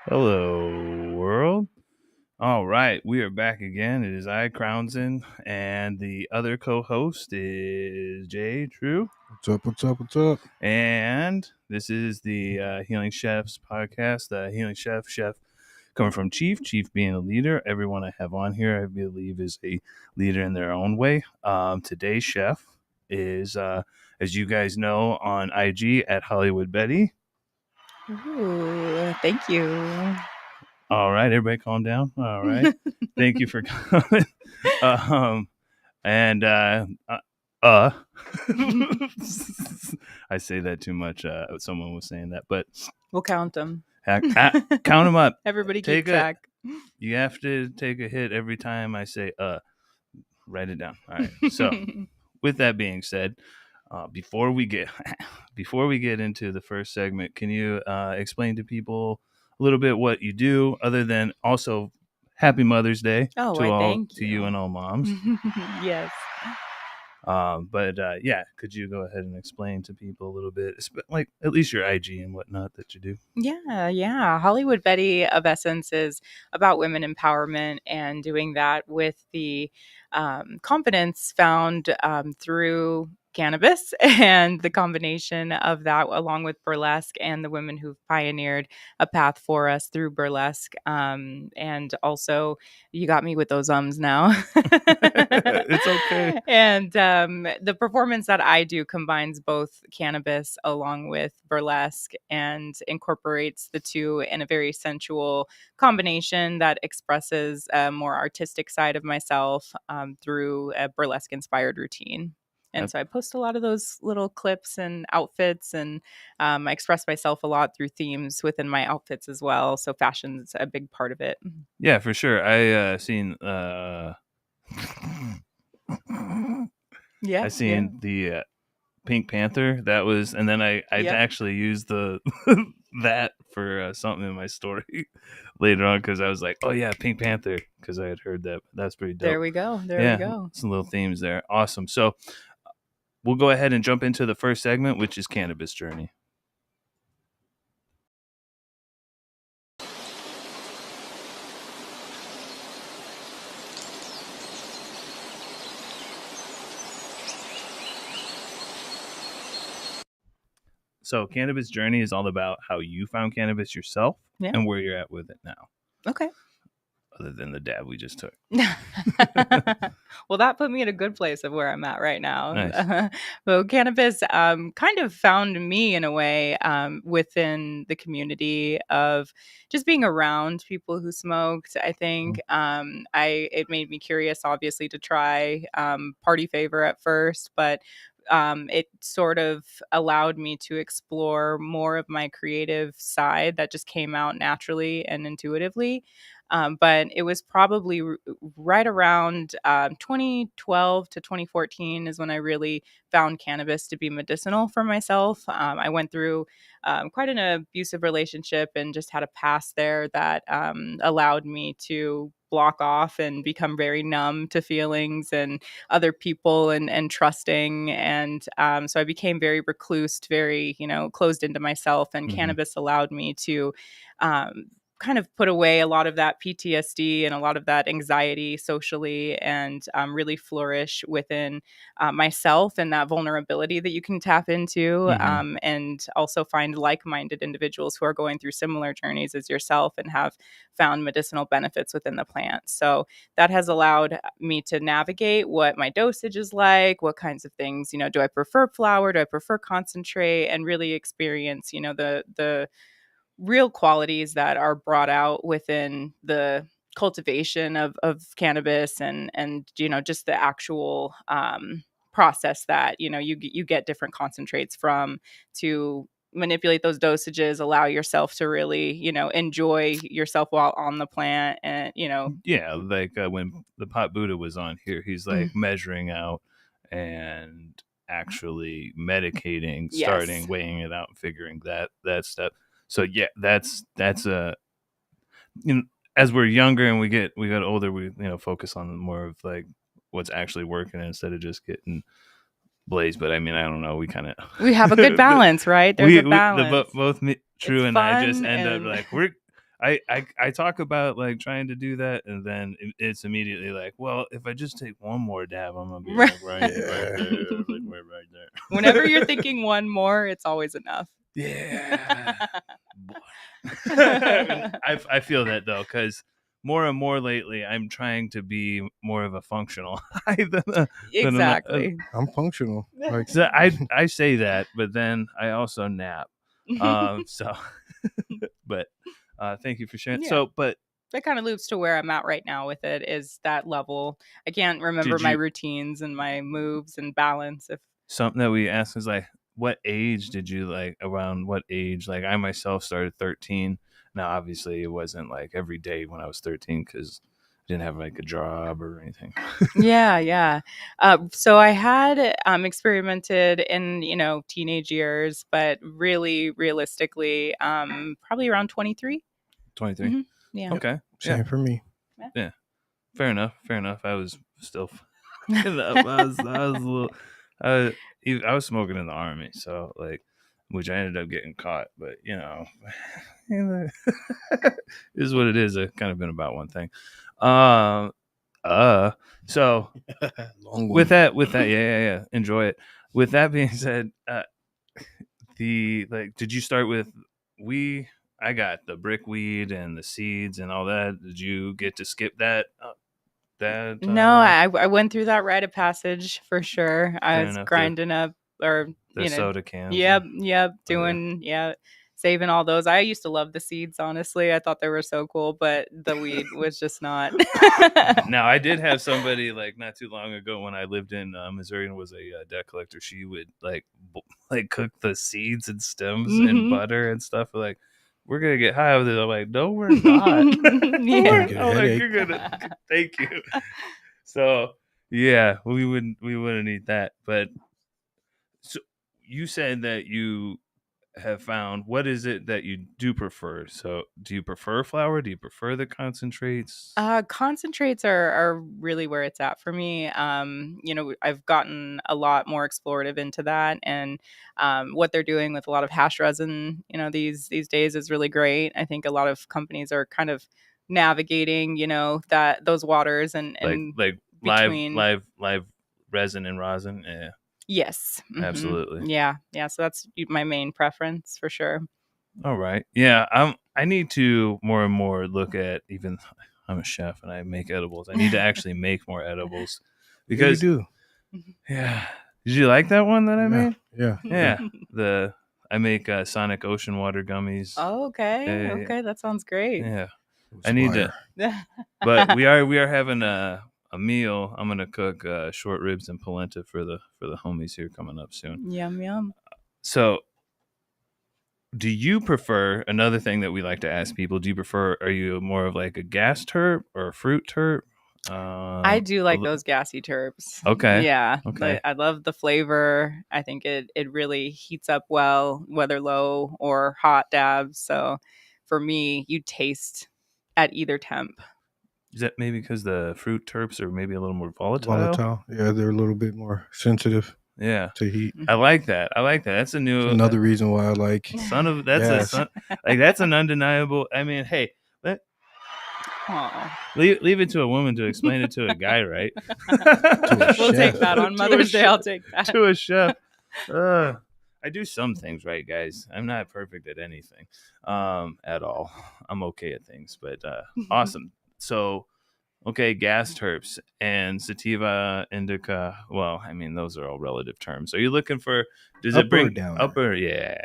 Hello, world. All right, we are back again. It is I, Crownson, and the other co-host is Jay True. What's up? What's up? What's up? And this is the Healing Chefs podcast. The Healing Chef coming from Chief being a leader. Everyone I have on here, I believe, is a leader in their own way. Today's chef is, as you guys know, on IG at Hollywood Betty. Ooh, thank you. All right, everybody calm down. All right. Thank you for coming. I say that too much. Someone was saying that, but we'll count them. Count them up. Everybody keep track. You have to take a hit every time I say write it down. All right. So with that being said, before we get into the first segment, can you explain to people a little bit what you do, other than also Happy Mother's Day to you and all moms. Yes. Could you go ahead and explain to people a little bit, like at least your IG and whatnot that you do? Yeah. Hollywood Betty of Essence is about women empowerment and doing that with the confidence found through cannabis and the combination of that along with burlesque and the women who've pioneered a path for us through burlesque. And also you got me with those now. It's okay. And the performance that I do combines both cannabis along with burlesque and incorporates the two in a very sensual combination that expresses a more artistic side of myself through a burlesque inspired routine. And so I post a lot of those little clips and outfits, and I express myself a lot through themes within my outfits as well. So fashion's a big part of it. Yeah, for sure. I seen the Pink Panther. That was, and then I actually used the that for something in my story later on, because I was like, oh yeah, Pink Panther, because I had heard that. That's pretty dope. There we go. Some little themes there. Awesome. So we'll go ahead and jump into the first segment, which is Cannabis Journey. So Cannabis Journey is all about how you found cannabis yourself and where you're at with it now. Okay. Other than the dab we just took. Well, that put me in a good place of where I'm at right now. Nice. Well, cannabis kind of found me in a way within the community of just being around people who smoked. I think it made me curious, obviously, to try. Party favor at first, but it sort of allowed me to explore more of my creative side that just came out naturally and intuitively. But it was probably right around 2012 to 2014 is when I really found cannabis to be medicinal for myself. I went through quite an abusive relationship and just had a past there that allowed me to block off and become very numb to feelings and other people and trusting. And so I became very reclused, very, closed into myself. And cannabis allowed me to kind of put away a lot of that PTSD and a lot of that anxiety socially, and really flourish within myself and that vulnerability that you can tap into, and also find like-minded individuals who are going through similar journeys as yourself and have found medicinal benefits within the plant. So that has allowed me to navigate what my dosage is like, what kinds of things, do I prefer flower, do I prefer concentrate, and really experience, the real qualities that are brought out within the cultivation of cannabis and just the actual process that you get different concentrates from to manipulate those dosages, allow yourself to really enjoy yourself while on the plant. And like when the Pot Buddha was on here, he's like measuring out and actually medicating, starting weighing it out and figuring that stuff. So yeah, that's as we're younger and we get older, we focus on more of like what's actually working instead of just getting blazed. But I mean, I don't know. We have a good balance, right? There's a balance. Both me, True, and I just end up like I talk about like trying to do that, and then it's immediately like, well, if I just take one more dab, I'm gonna be like right there, like right there. Whenever you're thinking one more, it's always enough. Yeah, boy. I feel that though, because more and more lately, I'm trying to be more of a functional high than Exactly. I'm functional. Like, so I say that, but then I also nap. So, but thank you for sharing. Yeah. So, but that kind of loops to where I'm at right now with it, is that level. I can't remember my routines and my moves and balance. If something that we ask is like, what age did you like? Around what age? Like I myself started 13. Now, obviously, it wasn't like every day when I was 13 because I didn't have like a job or anything. yeah. So I had experimented in teenage years, but really realistically, probably around 23. 23. Mm-hmm. Yeah. Okay. same for me. Yeah. Fair enough. I was still. I was a little. I was smoking in the army, so like, which I ended up getting caught. But it is what it is. I've kind of been about one thing. So with that, yeah. Enjoy it. With that being said, did you start with I got the brickweed and the seeds and all that. Did you get to skip that? No, I went through that rite of passage for sure. I was grinding up or soda cans. Yep, doing saving all those. I used to love the seeds, honestly. I thought they were so cool, but the weed was just not. Now, I did have somebody like not too long ago when I lived in Missouri and was a debt collector. She would like cook the seeds and stems in butter and stuff. Like, we're gonna get high with it. I'm like, no, we're not. You're gonna. Thank you. So yeah, we wouldn't eat that. But so you said that you have found, what is it that you do prefer? So do you prefer flower? Do you prefer the concentrates? Concentrates are really where it's at for me. I've gotten a lot more explorative into that, and what they're doing with a lot of hash resin, these days is really great. I think a lot of companies are kind of navigating, those waters and like between live resin and rosin. Yeah. Yes. Mm-hmm. Absolutely. Yeah. So that's my main preference for sure. All right. Yeah. I need to more and more look at, even I'm a chef and I make edibles. I need to actually make more edibles because you do. Yeah. Did you like that one that I made? Yeah. I make Sonic Ocean Water gummies. Oh, okay. Okay. That sounds great. Yeah. I need to, but we are having a meal. I'm gonna cook short ribs and polenta for the homies here coming up soon. Yum. So, do you prefer, another thing that we like to ask people? Are you more of like a gas terp or a fruit terp? I do like those gassy terps. Okay. Yeah. Okay. I love the flavor. I think it really heats up well, whether low or hot dabs. So, for me, you taste at either temp. Is that maybe because the fruit terps are maybe a little more volatile? Yeah, they're a little bit more sensitive. Yeah, to heat. I like that. That's a new. It's another reason why I like. That's an undeniable. I mean, hey, leave it to a woman to explain it to a guy, right? We'll take that on Mother's Day. I'll take that to a chef. I do some things right, guys. I'm not perfect at anything, at all. I'm okay at things, but awesome. So, okay, gas terps and sativa, indica. Well, I mean, those are all relative terms. Are you looking for? Does it bring upper? Yeah.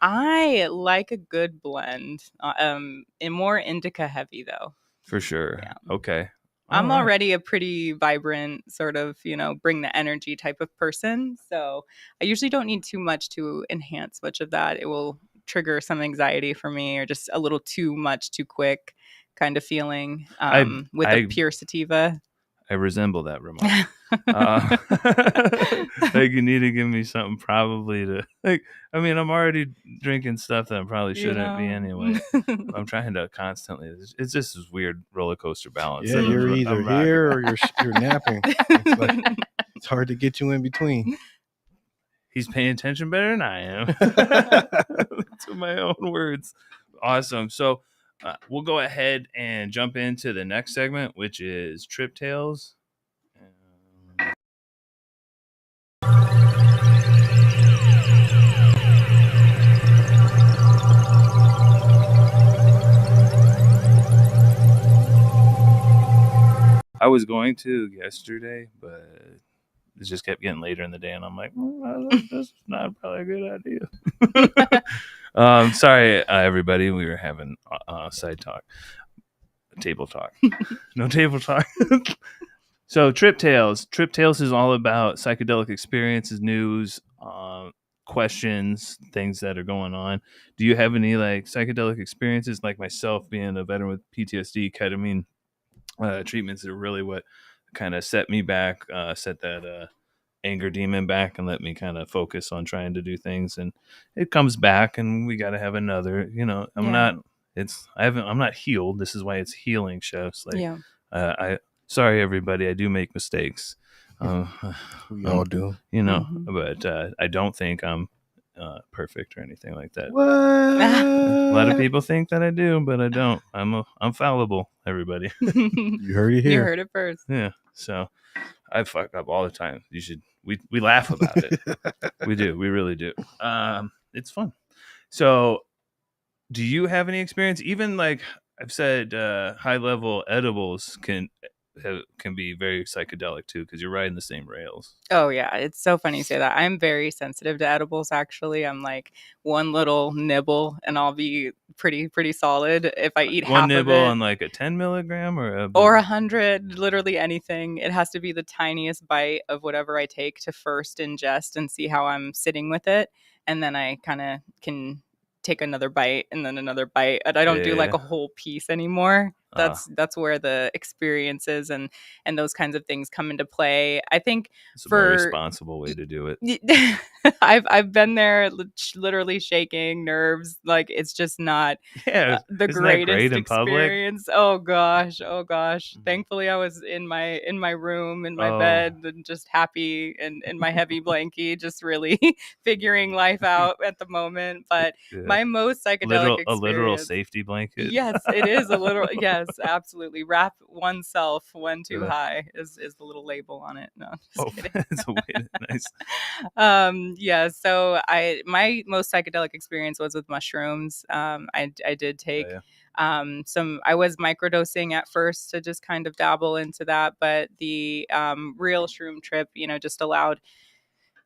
I like a good blend. And more indica heavy though. For sure. Yeah. Okay. I'm already a pretty vibrant sort of, bring the energy type of person. So I usually don't need too much to enhance much of that. It will trigger some anxiety for me, or just a little too much, too quick kind of feeling with a pure sativa. I resemble that remark. Like, you need to give me something probably to, like, I mean, I'm already drinking stuff that I probably shouldn't be anyway. I'm trying to constantly, it's just this weird roller coaster balance. Yeah, you're either here or you're napping. It's hard to get you in between. He's paying attention better than I am. To my own words. Awesome. So, we'll go ahead and jump into the next segment, which is Trip Tales. I was going to yesterday, but it just kept getting later in the day, and I'm like, this is not probably a good idea. Sorry, everybody. We were having side talk, table talk. No table talk. So Trip Tales. Trip Tales is all about psychedelic experiences, news, questions, things that are going on. Do you have any like psychedelic experiences? Like myself, being a veteran with PTSD, ketamine treatments are really what kind of set me back, set that anger demon back, and let me kind of focus on trying to do things. And it comes back, and we got to have another. I'm not healed. This is why it's healing, chefs. Like, I sorry everybody, I do make mistakes. We all do, but I don't think I'm perfect or anything like that. What? A lot of people think that I do, but I don't. I'm fallible, everybody. You heard it here. You heard it first. Yeah. So I fuck up all the time. We laugh about it. We do. We really do. It's fun. So do you have any experience? Even like I've said, high level edibles can be very psychedelic too, because you're riding the same rails. Oh yeah, it's so funny you say that. I'm very sensitive to edibles. Actually, I'm like one little nibble and I'll be pretty solid. If I eat one half nibble of it, on like a 10 milligram or 100, literally anything. It has to be the tiniest bite of whatever I take to first ingest and see how I'm sitting with it, and then I kind of can take another bite and then another bite. And I don't do like a whole piece anymore. That's where the experiences and those kinds of things come into play. I think it's a more responsible way to do it. I've been there, literally shaking, nerves. Like it's just not the greatest experience. Oh gosh. Mm-hmm. Thankfully, I was in my room in my bed and just happy and in my heavy blankie, just really figuring life out at the moment. But my most psychedelic experience, a literal safety blanket. Yes, it is a literal. Yes, absolutely. Wrap oneself when too high is the little label on it. No, just kidding. It's a way nice. Yeah. So my most psychedelic experience was with mushrooms. I did take some. I was microdosing at first to just kind of dabble into that, but the real shroom trip, just allowed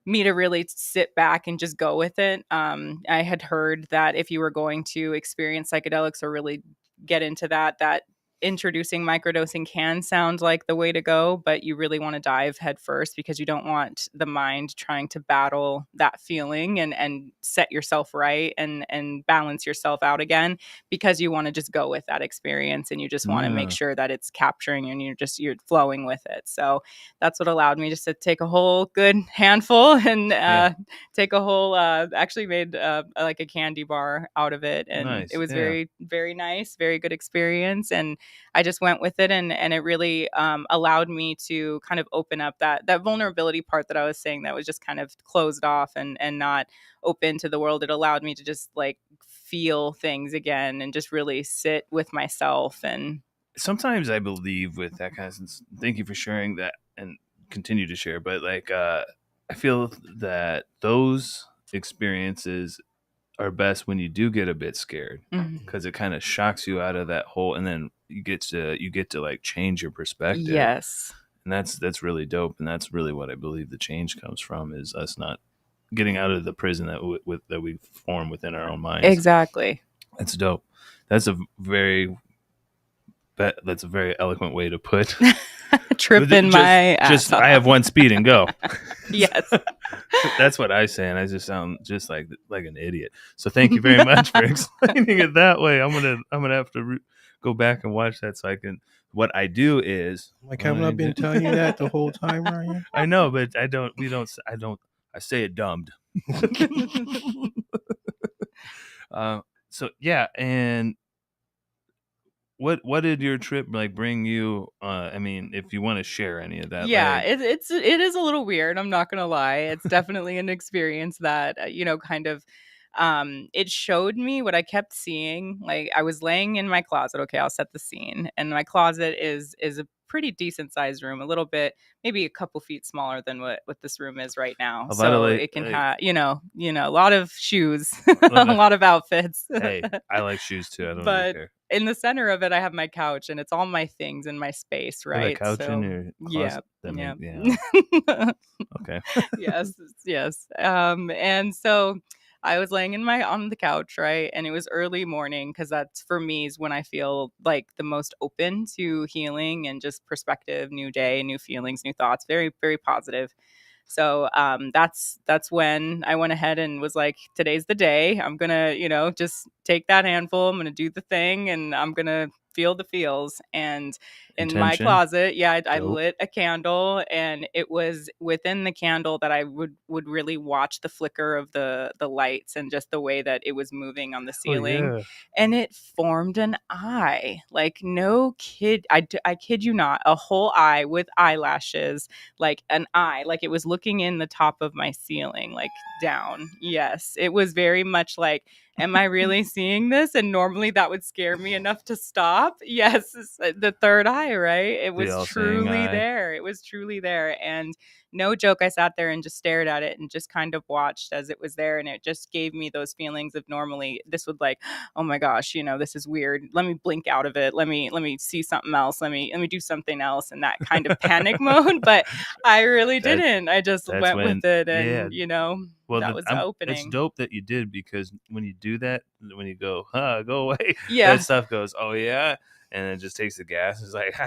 me to really sit back and just go with it. I had heard that if you were going to experience psychedelics or really get into that introducing microdosing can sound like the way to go, but you really want to dive head first because you don't want the mind trying to battle that feeling and set yourself right and balance yourself out again, because you want to just go with that experience and you just want to make sure that it's capturing and you're flowing with it. So that's what allowed me just to take a whole good handful and take a whole actually made like a candy bar out of it, and it was very, very nice, very good experience. And I just went with it, and it really allowed me to kind of open up that vulnerability part that I was saying that was just kind of closed off and not open to the world. It allowed me to just like feel things again and just really sit with myself. And sometimes I believe with that kind of, thank you for sharing that and continue to share, but like I feel that those experiences are best when you do get a bit scared, because it kind of shocks you out of that hole, and then you get to like change your perspective. Yes. And that's really dope, and that's really what I believe the change comes from, is us not getting out of the prison that we form within our own minds. Exactly. That's dope. That's a very eloquent way to put trip in my ass. I have one speed and go. Yes. That's what I say, and I just sound just like an idiot. So thank you very much for explaining it that way. I'm gonna have to go back and watch that so I can. What I do is, like, haven't I been telling you that the whole time, Ryan? I know, but I don't. I say it dumbed. So yeah, and what did your trip like bring you? I mean, if you want to share any of that. Yeah, it is a little weird. I'm not gonna lie. It's definitely an experience that kind of it showed me what I kept seeing. Like, I was laying in my closet. Okay, I'll set the scene. And my closet is a pretty decent sized room, a little bit, maybe a couple feet smaller than what this room is right now. By the So way, it can have, a lot of shoes, a Well, lot of outfits. hey, I like shoes too. I don't really But care. in the center of it, I have my couch, and it's all my things in my space, You have a right? couch in your Yeah, closet? That yeah. Okay. Yes, yes. And so I was laying on the couch, right? And it was early morning, because that's, for me, is when I feel like the most open to healing and just perspective, new day, new feelings, new thoughts, very, very positive. So that's when I went ahead and was like, today's the day. I'm gonna, just take that handful. I'm gonna do the thing, and I'm gonna feel the feels. And in my Intention. closet, yeah, I Dope. lit a candle, and it was within the candle that I would really watch the flicker of the lights, and just the way that it was moving on the ceiling. Oh, yeah. And it formed an eye. Like, no kid, I kid you not, a whole eye with eyelashes, like an eye, like it was looking in the top of my ceiling, like down. Yes, it was very much like, am I really seeing this? And normally that would scare me enough to stop. Yes, it's the third eye, right? It was all-seeing truly eye. there. It was truly there. And no joke, I sat there and just stared at it and just kind of watched as it was there. And it just gave me those feelings of, normally this would, like, oh my gosh, this is weird. Let me blink out of it. Let me see something else. Let me do something else, in that kind of panic mode. But I really didn't. I just went with it, and Well, that was the opening. It's dope that you did, because when you do that, when you go, go away, Yeah. that stuff goes, oh yeah, and it just takes the gas. It's like,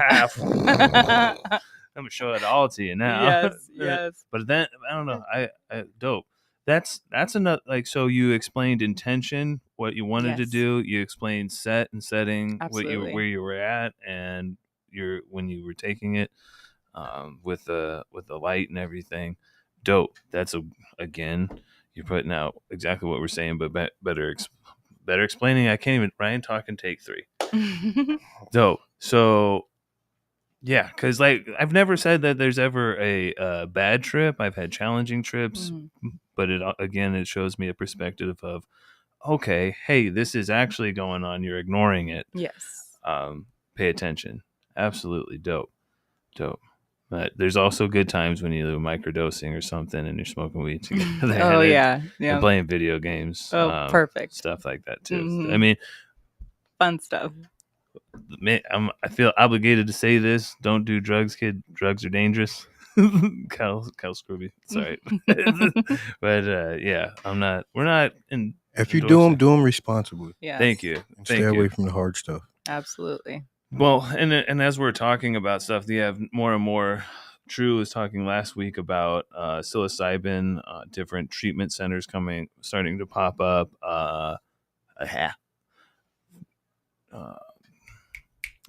I'm gonna show it all to you now. Yes. But then I don't know. I dope. That's another, like, so you explained intention, what you wanted to Yes. do. You explained set and setting, Absolutely. where you were at, and when you were taking it, with the light and everything. Dope. That's again, you're putting out exactly what we're saying, but better explaining. I can't even. Ryan, talking take 3. Dope. So yeah, because, like, I've never said that there's ever a bad trip. I've had challenging trips, but it shows me a perspective of, okay, hey, this is actually going on. You're ignoring it. Yes. Pay attention. Absolutely dope. But there's also good times when you do microdosing or something, and you're smoking weed together. Oh yeah. And playing video games. Oh, perfect. Stuff like that too. Mhm. I mean, Fun stuff. man, I feel obligated to say this. Don't do drugs, kid. Drugs are dangerous. Cal Scrooby. Sorry. But yeah, we're not in. If you do them responsibly. Yeah. Thank you. And stay away from the hard stuff. Absolutely. Well, and as we're talking about stuff, you have more and more. True was talking last week about psilocybin, different treatment centers starting to pop up.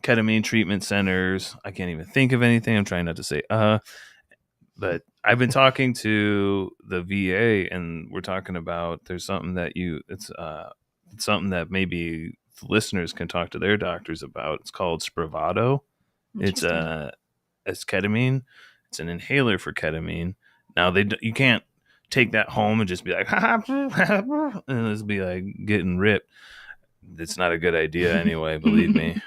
Ketamine treatment centers. I can't even think of anything. I'm trying not to say but I've been talking to the VA, and we're talking about there's something that it's something that maybe the listeners can talk to their doctors about. It's called Spravato. It's ketamine. It's an inhaler for ketamine. Now you can't take that home and just be like, and just be like getting ripped. It's not a good idea anyway, believe me.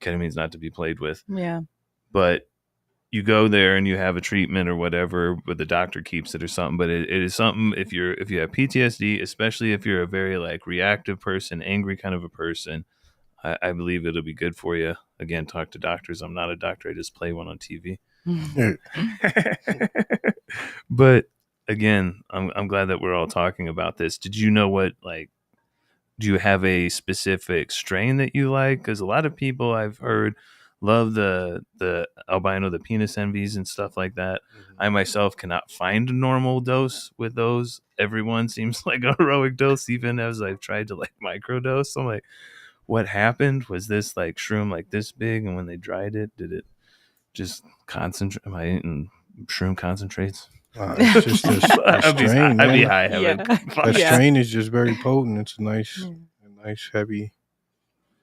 Ketamine's not to be played with. Yeah. But you go there and you have a treatment or whatever, but the doctor keeps it or something. But it is something, if you have PTSD, especially if you're a very, like, reactive person, angry kind of a person, I believe it'll be good for you. Again, talk to doctors. I'm not a doctor. I just play one on TV. But again, I'm glad that we're all talking about this. Did you know what, like, do you have a specific strain that you like? Because a lot of people I've heard love the albino, the penis envies and stuff like that. Mm-hmm. I myself cannot find a normal dose with those. Everyone seems like a heroic dose, even as I've tried to, like, microdose. I'm like, what happened? Was this, like, shroom like this big, and when they dried it, did it just concentrate? Am I eating shroom concentrates? It's just a strain. I'd be high heaven. That strain is just very potent. It's a nice heavy.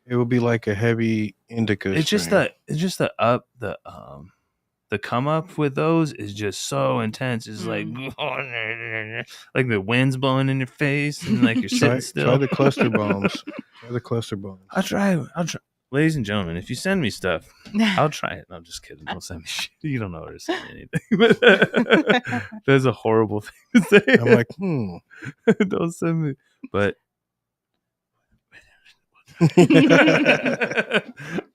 It would be like a heavy indica. It's strain. just the the come up with those is just so intense. It's like the wind's blowing in your face and like you're sitting still. Try the cluster bombs. Try the cluster bombs. I'll try. Ladies and gentlemen, if you send me stuff, I'll try it. No, I'm just kidding. Don't send me shit. You don't know where to send me anything. That's a horrible thing to say. I'm like, Don't send me. But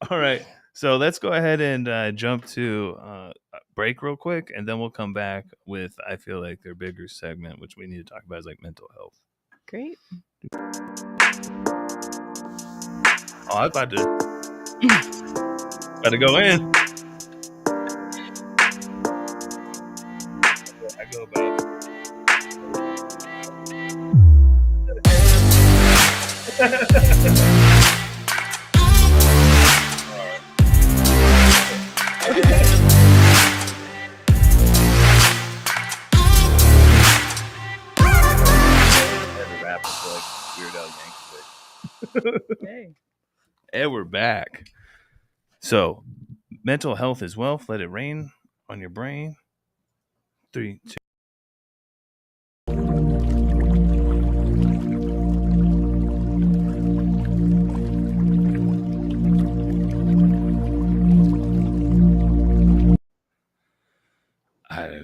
all right. So let's go ahead and jump to break real quick, and then we'll come back with, I feel like, their bigger segment, which we need to talk about is like mental health. Great. Oh, I was about to go in. I go back. Hey. And we're back. So, mental health is wealth. Let it rain on your brain. 3, 2. I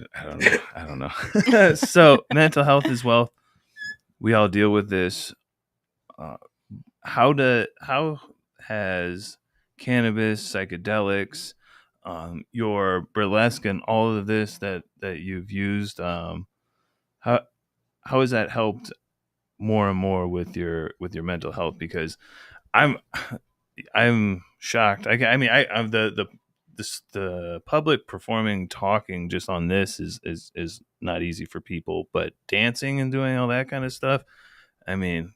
don't know. So, mental health is wealth. We all deal with this. How has cannabis, psychedelics, your burlesque, and all of this that you've used, how has that helped more and more with your mental health? Because I'm shocked. I'm the public performing, talking just on this is not easy for people, but dancing and doing all that kind of stuff, I mean,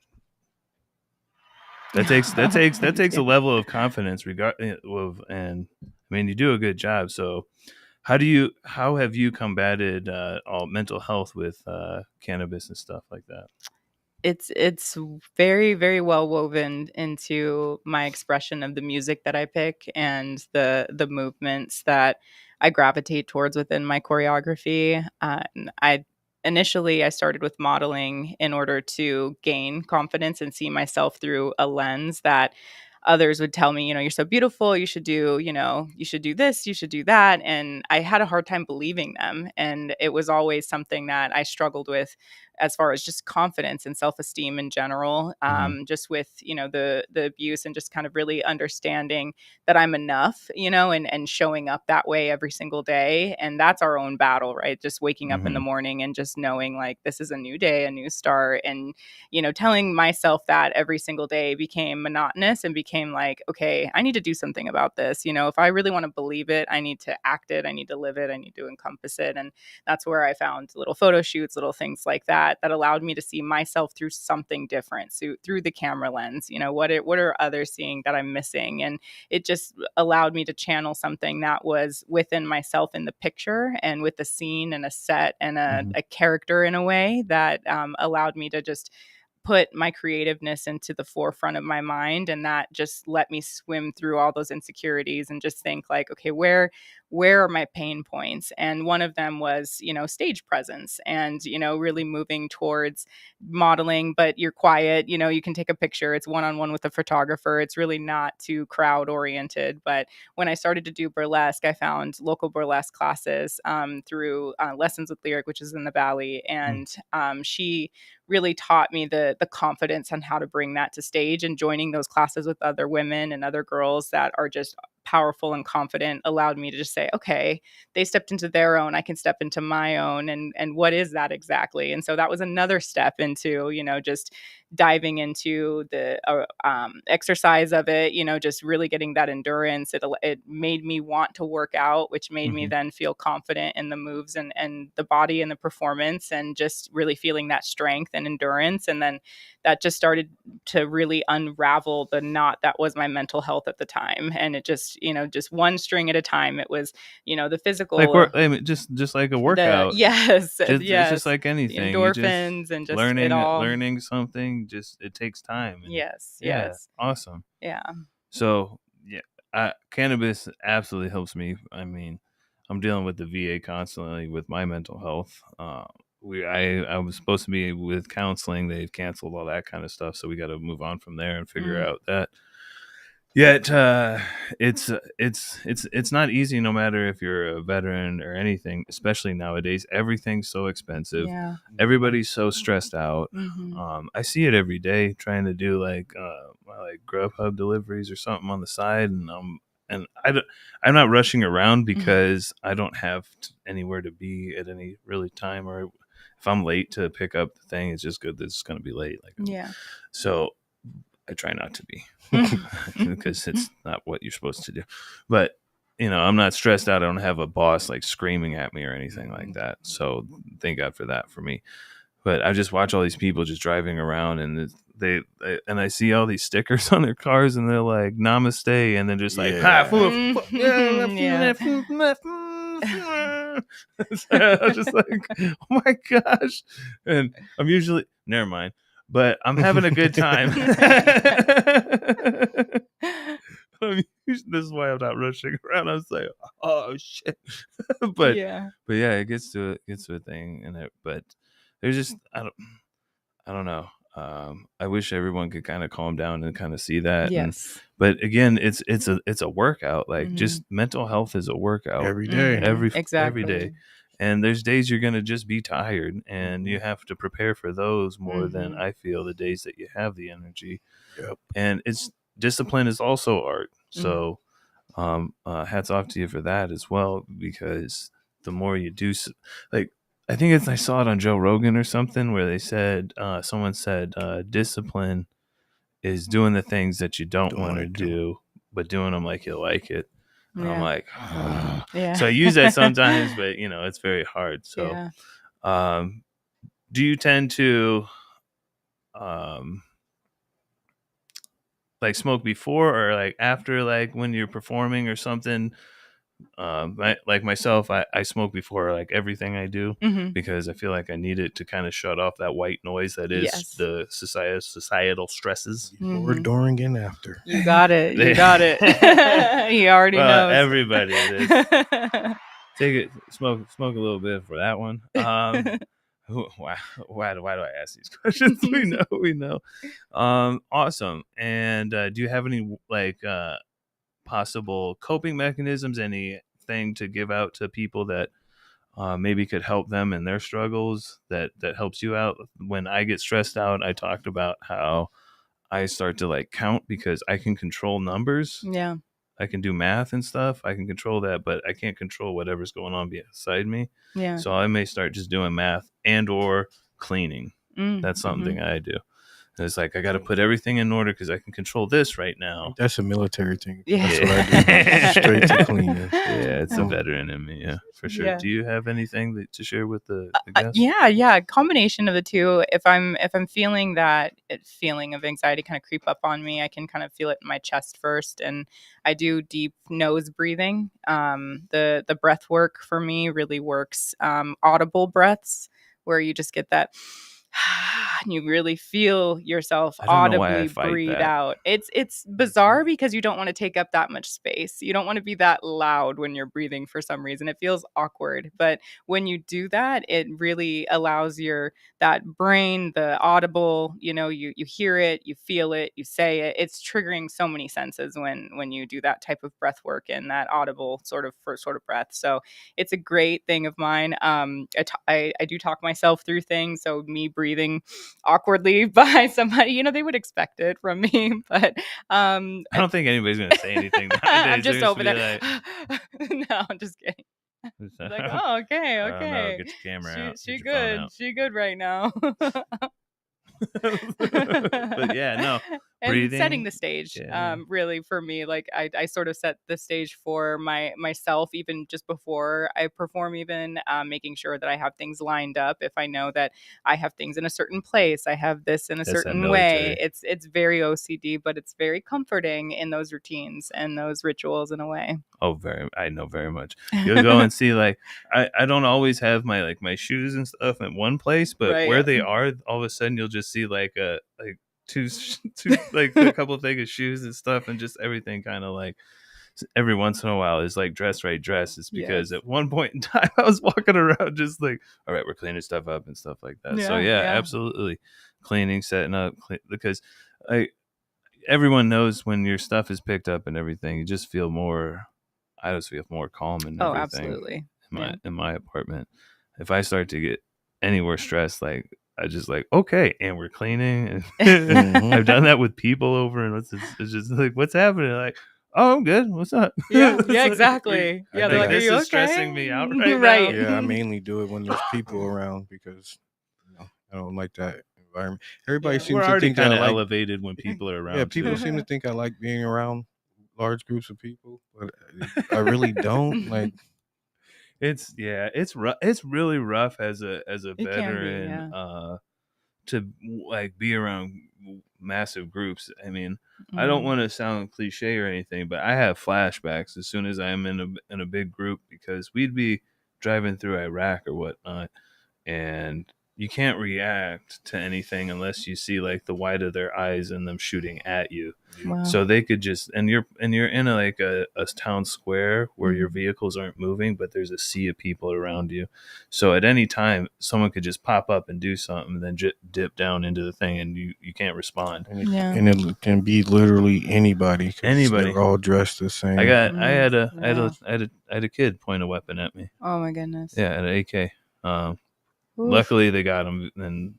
that takes a level of confidence and I mean, you do a good job. So how have you combated all mental health with cannabis and stuff like that? It's very, very well woven into my expression of the music that I pick and the movements that I gravitate towards within my choreography. I started with modeling in order to gain confidence and see myself through a lens that others would tell me, you're so beautiful, you should do, you should do this, you should do that. And I had a hard time believing them. And it was always something that I struggled with as far as just confidence and self-esteem in general, just with, the abuse and just kind of really understanding that I'm enough, and showing up that way every single day. And that's our own battle, right? Just waking up in the morning and just knowing like this is a new day, a new start. And, telling myself that every single day became monotonous and became like, okay, I need to do something about this. If I really want to believe it, I need to act it. I need to live it. I need to encompass it. And that's where I found little photo shoots, little things like that allowed me to see myself through something different. So through the camera lens, what are others seeing that I'm missing? And it just allowed me to channel something that was within myself in the picture and with the scene and a set and a character in a way that allowed me to just put my creativeness into the forefront of my mind. And that just let me swim through all those insecurities and just think like, okay, where are my pain points? And one of them was, stage presence and, really moving towards modeling, but you're quiet, you can take a picture. It's one-on-one with a photographer. It's really not too crowd oriented. But when I started to do burlesque, I found local burlesque classes through Lessons with Lyric, which is in the Valley. And she really taught me the confidence on how to bring that to stage, and joining those classes with other women and other girls that are just powerful and confident allowed me to just say, okay, they stepped into their own, I can step into my own. And what is that exactly? And so that was another step into, just diving into the exercise of it, just really getting that endurance. It made me want to work out, which made me then feel confident in the moves and the body and the performance, and just really feeling that strength and endurance. And then that just started to really unravel the knot that was my mental health at the time. And it just, just one string at a time. It was, the physical, like just like a workout. Yes. It's just like anything. Endorphins and just learning something. Just it takes time. And, yes. Awesome. Yeah. So cannabis absolutely helps me. I mean, I'm dealing with the VA constantly with my mental health. I was supposed to be with counseling. They've canceled all that kind of stuff, so we got to move on from there and figure out that. Yet it's not easy, no matter if you're a veteran or anything, especially nowadays. Everything's so expensive. Yeah. Everybody's so stressed out. Mm-hmm. I see it every day trying to do like Grubhub deliveries or something on the side, and I'm not rushing around because I don't have anywhere to be at any really time, or if I'm late to pick up the thing, it's just good that it's going to be late. Like, Yeah. So I try not to be because it's not what you're supposed to do. But, I'm not stressed out. I don't have a boss like screaming at me or anything like that. So thank God for that for me. But I just watch all these people just driving around, and and I see all these stickers on their cars, and they're like "Namaste," and then just like I'm just like, oh my gosh, and I'm usually never mind, but I'm having a good time. This is why I'm not rushing around. I was like, oh shit, but yeah, it gets to a thing, but there's just I don't know. I wish everyone could kind of calm down and kind of see that. Yes. But again, it's a workout. Like just mental health is a workout every day, every day. And there's days you're gonna just be tired, and you have to prepare for those more than I feel the days that you have the energy. Yep. And discipline is also art. So hats off to you for that as well, because the more you do, like I think I saw it on Joe Rogan or something where they said someone said discipline is doing the things that you don't want to do, but doing them like you like it. And I'm like, so I use that sometimes, but it's very hard. So do you tend to like smoke before or like after, like when you're performing or something? Like myself, I smoke before like everything I do because I feel like I need it to kind of shut off that white noise that is the societal stresses. Before, during, and after. You got it. You got it. He already knows. Everybody take it, smoke a little bit for that one. Why do I ask these questions? We know. Awesome. And do you have any like possible coping mechanisms, anything to give out to people that maybe could help them in their struggles, that helps you out? When I get stressed out, I talked about how I start to like count because I can control numbers. Yeah. I can do math and stuff. I can control that, but I can't control whatever's going on beside me. Yeah. So I may start just doing math and or cleaning. That's something I do. And it's like I got to put everything in order because I can control this right now. That's a military thing. Yeah. That's what I do. Straight to cleaning. Yeah, it's a veteran in me. Yeah, for sure. Yeah. Do you have anything to share with the guests? Yeah. Combination of the two. If I'm feeling that feeling of anxiety kind of creep up on me, I can kind of feel it in my chest first, and I do deep nose breathing. The breath work for me really works. Audible breaths where you just get that. And you really feel yourself audibly breathe out. It's bizarre because you don't want to take up that much space. You don't want to be that loud when you're breathing for some reason. It feels awkward. But when you do that, it really allows that brain, the audible, you hear it, you feel it, you say it. It's triggering so many senses when you do that type of breath work and that audible sort of breath. So it's a great thing of mine. I do talk myself through things. So me breathing awkwardly by somebody, they would expect it from me, but I don't think anybody's gonna say anything nowadays. I'm just over there. No, I'm just kidding. Like, oh, okay. I don't know, get your camera out. She good. She good right now. But yeah, no. And breathing, setting the stage, really for me, like I sort of set the stage for myself even just before I perform, even making sure that I have things lined up. If I know that I have things in a certain place, I have this in a certain way. It's very OCD, but it's very comforting in those routines and those rituals in a way. Oh, I know very much. You'll go and see, like, I don't always have my shoes and stuff in one place, but where they are, all of a sudden you'll just see two like a couple of things of shoes and stuff, and just everything kind of like every once in a while is like dress right dress. It's because Yes. at one point in time I was walking around just like, all right, we're cleaning stuff up and stuff like that. So yeah, absolutely, cleaning, setting up, because everyone knows when your stuff is picked up and everything, you just feel more. I just feel more calm and everything. Absolutely. In my apartment. If I start to get anywhere stressed, like I just like, okay, and we're cleaning. And I've done that with people over, and it's just like, what's happening? Like, oh, I'm good. What's up? Yeah, Like, exactly. Yeah, they're like, are this you is okay? stressing me out right Right. now. Yeah, I mainly do it when there's people around because I don't like that environment. Everybody seems We're to already think kind I of like. elevated when people are around. Yeah, people too. seem to think I like being around large groups of people, but I really don't. Like, It's rough. It's really rough as a It can be, veteran yeah. to like be around massive groups. I mean, I don't want to sound cliche or anything, but I have flashbacks as soon as I'm in a big group, because we'd be driving through Iraq or whatnot, and you can't react to anything unless you see like the white of their eyes and them shooting at you. Wow. So they could just, and you're in a town square where your vehicles aren't moving, but there's a sea of people around you. So at any time, someone could just pop up and do something, and then dip down into the thing, and you can't respond. and it can be literally anybody. Anybody. They're all dressed the same. I had a kid point a weapon at me. Oh my goodness. Yeah, at an AK. Luckily they got him, and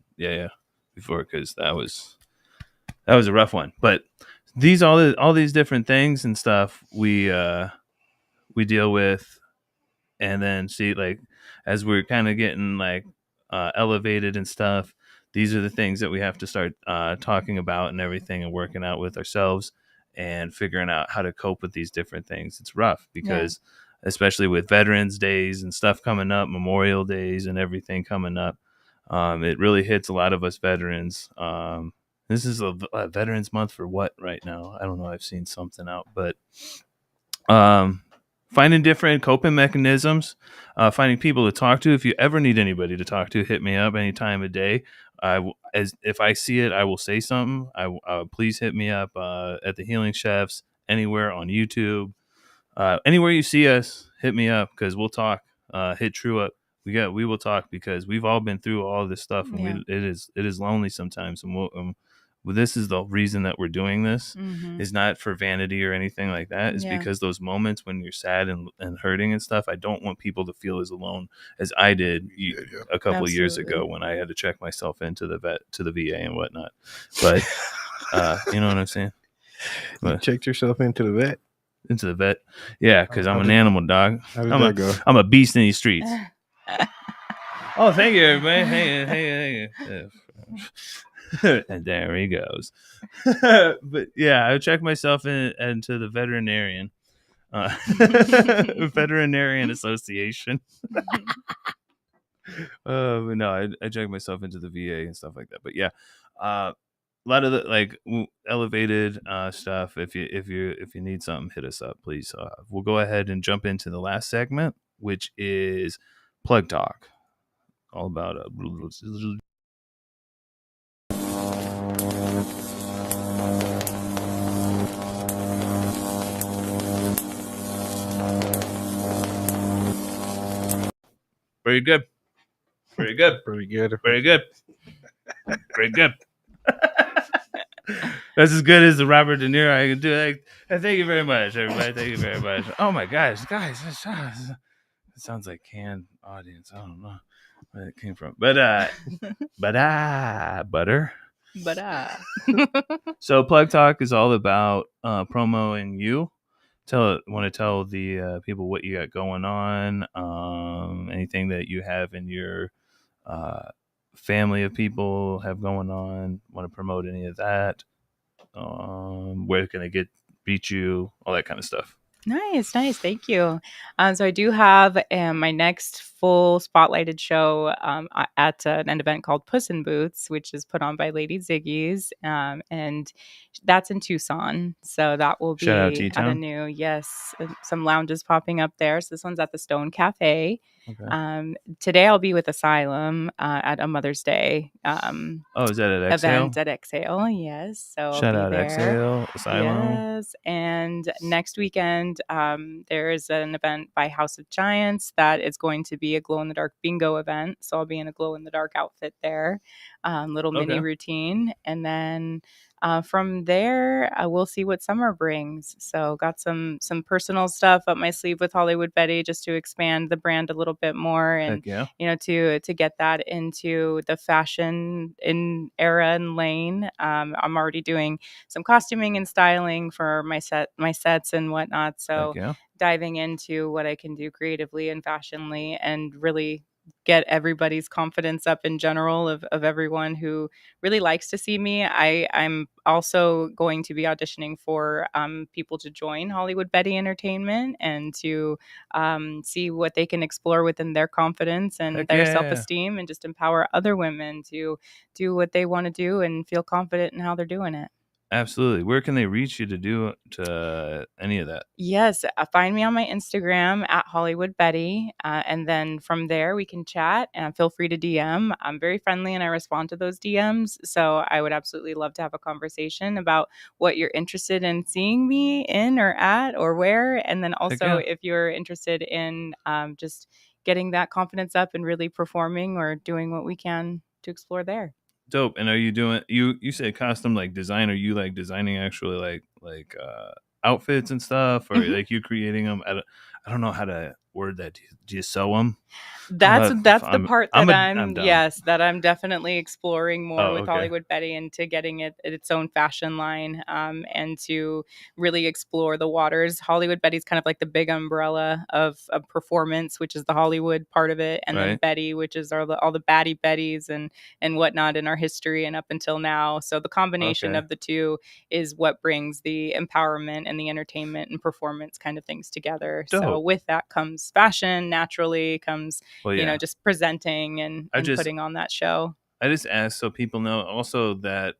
before, because that was a rough one. But all these different things and stuff we deal with, and then see, like, as we're kind of getting like elevated and stuff, these are the things that we have to start talking about and everything, and working out with ourselves and figuring out how to cope with these different things. It's rough because especially with Veterans Days and stuff coming up, Memorial Days and everything coming up, it really hits a lot of us veterans. This is a Veterans Month for what right now? I don't know. I've seen something out, but finding different coping mechanisms, finding people to talk to. If you ever need anybody to talk to, hit me up any time of day. If I see it, I will say something. Please hit me up at the Healing Chefs, anywhere on YouTube. Anywhere you see us, hit me up, because we'll talk. Hit True up. We will talk, because we've all been through all this stuff, and it is lonely sometimes. And this is the reason that we're doing this. Is not for vanity or anything like that. It's because those moments when you're sad and hurting and stuff, I don't want people to feel as alone as I did a couple of years ago, when I had to check myself into the VA and whatnot. But you know what I'm saying? You checked yourself into the vet? Into the vet, yeah, because I'm an animal, dog. How did that go? I'm a beast in these streets. Oh, thank you, everybody. Hey. And there he goes. But yeah, I checked myself into the veterinarian association. But no, I checked myself into the VA and stuff like that. But yeah, a lot of the like elevated stuff. If you need something, hit us up, please. We'll go ahead and jump into the last segment, which is plug talk, all about very good. Very good. Pretty good. Very good. Very good. That's as good as the Robert De Niro I can do. Thank you very much, everybody. Thank you very much. Oh my gosh, guys, it sounds like canned audience. I don't know where it came from, but butter. So plug talk is all about promoting you. Want to tell the people what you got going on, anything that you have in your family of people have going on. Want to promote any of that? Where can they reach you? All that kind of stuff. Nice. Thank you. So I do have my next full spotlighted show at an event called Puss in Boots, which is put on by Lady Ziggy's, and that's in Tucson. So that will Shout out be at a T-Town. new some lounges popping up there. So this one's at the Stone Cafe. Okay. Today I'll be with Asylum at a Mother's Day Is that at Exhale? event at Exhale. Yes, so Shout I'll out be there. Exhale, Asylum. Yes, and next weekend there is an event by House of Giants that is going to be a glow in the dark bingo event. So I'll be in a glow in the dark outfit there, little mini Okay. routine, and then from there we'll see what summer brings. So got some personal stuff up my sleeve with Hollywood Betty just to expand the brand a little bit more, and Heck yeah. to get that into the fashion in era and lane. I'm already doing some costuming and styling for my sets and whatnot. So Heck yeah. diving into what I can do creatively and fashionly, and really get everybody's confidence up in general of everyone who really likes to see me. I'm also going to be auditioning for people to join Hollywood Betty Entertainment and to see what they can explore within their confidence and Heck their yeah. self-esteem, and just empower other women to do what they want to do and feel confident in how they're doing it. Absolutely. Where can they reach you to do any of that? Yes, find me on my Instagram at Hollywood Betty, and then from there we can chat. And feel free to DM. I'm very friendly and I respond to those DMs. So I would absolutely love to have a conversation about what you're interested in seeing me in or at or where. And then also yeah. if you're interested in just getting that confidence up and really performing or doing what we can to explore there. Dope. And are you doing you say custom like design? Are you like designing actually like outfits and stuff, or like you creating them? I don't know how to word that. Do you sew them? That's the part that I'm that I'm definitely exploring more with okay. Hollywood Betty, into getting it its own fashion line, and to really explore the waters. Hollywood Betty's kind of like the big umbrella of performance, which is the Hollywood part of it, and then Right. Betty, which is all the baddie Bettys and whatnot in our history and up until now. So the combination Okay. of the two is what brings the empowerment and the entertainment and performance kind of things together. Dope. So with that comes fashion, naturally comes just presenting and putting on that show. I just asked so people know also that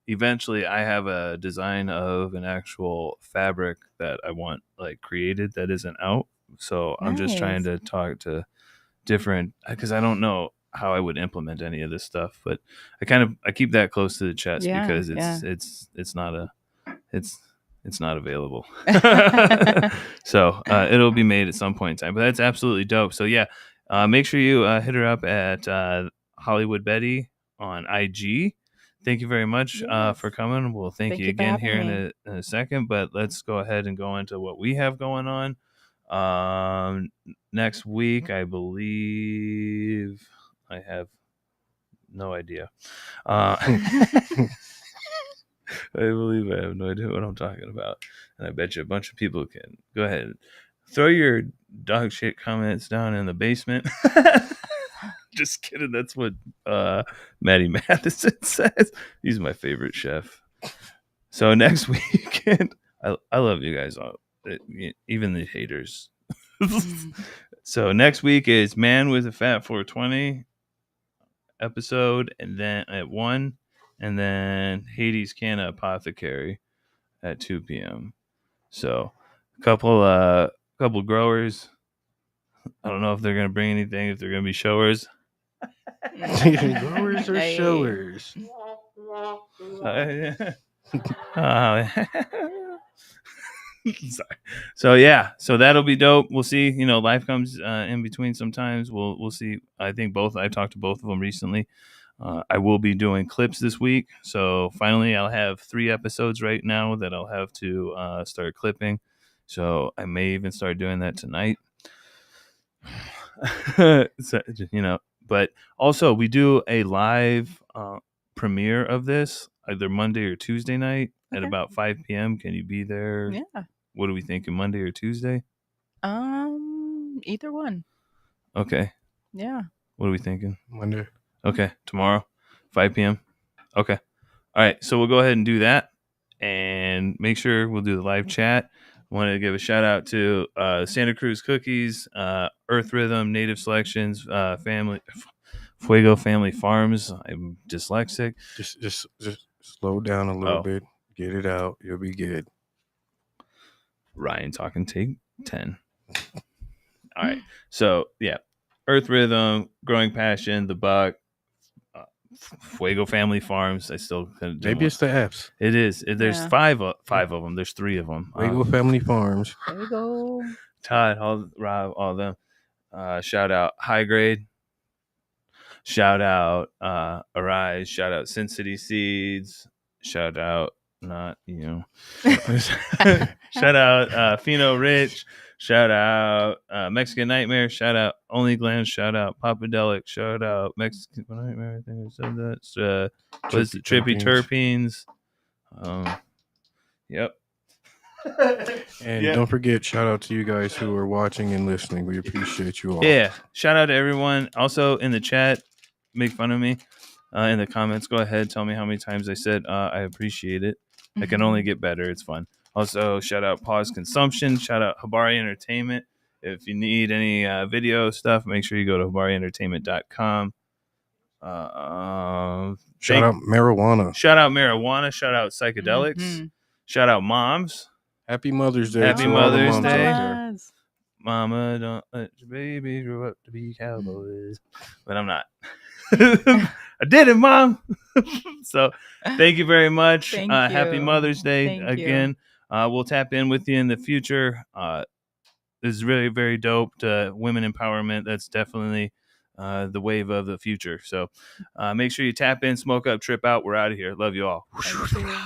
eventually I have a design of an actual fabric that I want like created that isn't out. So I'm just trying to talk to different, because I don't know how I would implement any of this stuff, but I keep that close to the chest because it's not available. So it'll be made at some point in time, but that's absolutely dope. So yeah, make sure you hit her up at Hollywood Betty on IG. Thank you very much for coming. We'll thank you again here in a second, but let's go ahead and go into what we have going on. Next week, I believe I have no idea. I believe I have no idea what I'm talking about. And I bet you a bunch of people can. Go ahead. Throw your dog shit comments down in the basement. Just kidding. That's what Maddie Matheson says. He's my favorite chef. So next weekend, I love you guys all, even the haters. So next week is Man with a Fat 420 episode, and then at 1, and then Hades Canna Apothecary at 2 p.m. So a couple growers. I don't know if they're gonna bring anything, if they're gonna be showers. Growers or showers? Sorry. So yeah, so that'll be dope. We'll see. Life comes in between sometimes. We'll see. I think I've talked to both of them recently. I will be doing clips this week. So finally I'll have 3 episodes right now that I'll have to start clipping. So I may even start doing that tonight. So, but also we do a live premiere of this either Monday or Tuesday night at about 5 p.m. Can you be there? Yeah. What are we thinking, Monday or Tuesday? Either one. Okay. Yeah. What are we thinking? Monday. Okay. Tomorrow, 5 p.m. Okay. All right. So we'll go ahead and do that, and make sure we'll do the live chat. Want to give a shout out to Santa Cruz Cookies, Earth Rhythm, Native Selections, Fuego Family Farms. I'm dyslexic. Just slow down a little bit. Get it out. You'll be good. Ryan talking, take 10. All right. So, yeah. Earth Rhythm, Growing Passion, The Buck, Fuego Family Farms. I still couldn't do Maybe one. it's the apps. It is. There's five of them. There's 3 of them. Fuego Family Farms. Fuego. Todd, Rob, all of them. Shout out High Grade. Shout out Arise. Shout out Sin City Seeds. Shout out not you. Shout out Fino Rich. Shout out Mexican Nightmare. Shout out Only Glam. Shout out Papadelic. Shout out Mexican Nightmare. I think I said that. Was it Trippy Terpenes? Yep. And don't forget, shout out to you guys who are watching and listening. We appreciate you all. Yeah. Shout out to everyone. Also in the chat, make fun of me. In the comments, go ahead. Tell me how many times I said I appreciate it. I can only get better. It's fun. Also, shout out Pause Consumption. Shout out Habari Entertainment. If you need any video stuff, make sure you go to habarientertainment.com. Shout out Marijuana. Shout out Marijuana. Shout out Psychedelics. Mm-hmm. Shout out Moms. Happy Mother's Day. Happy Mother's Day. Yes. Mama, don't let your baby grow up to be cowboys. But I'm not. I did it, Mom. So thank you very much. Thank Happy you. Mother's Day Thank again. We'll tap in with you in the future. This is really very dope. Women empowerment. That's definitely the wave of the future. So make sure you tap in, smoke up, trip out. We're out of here. Love you all. Thank you.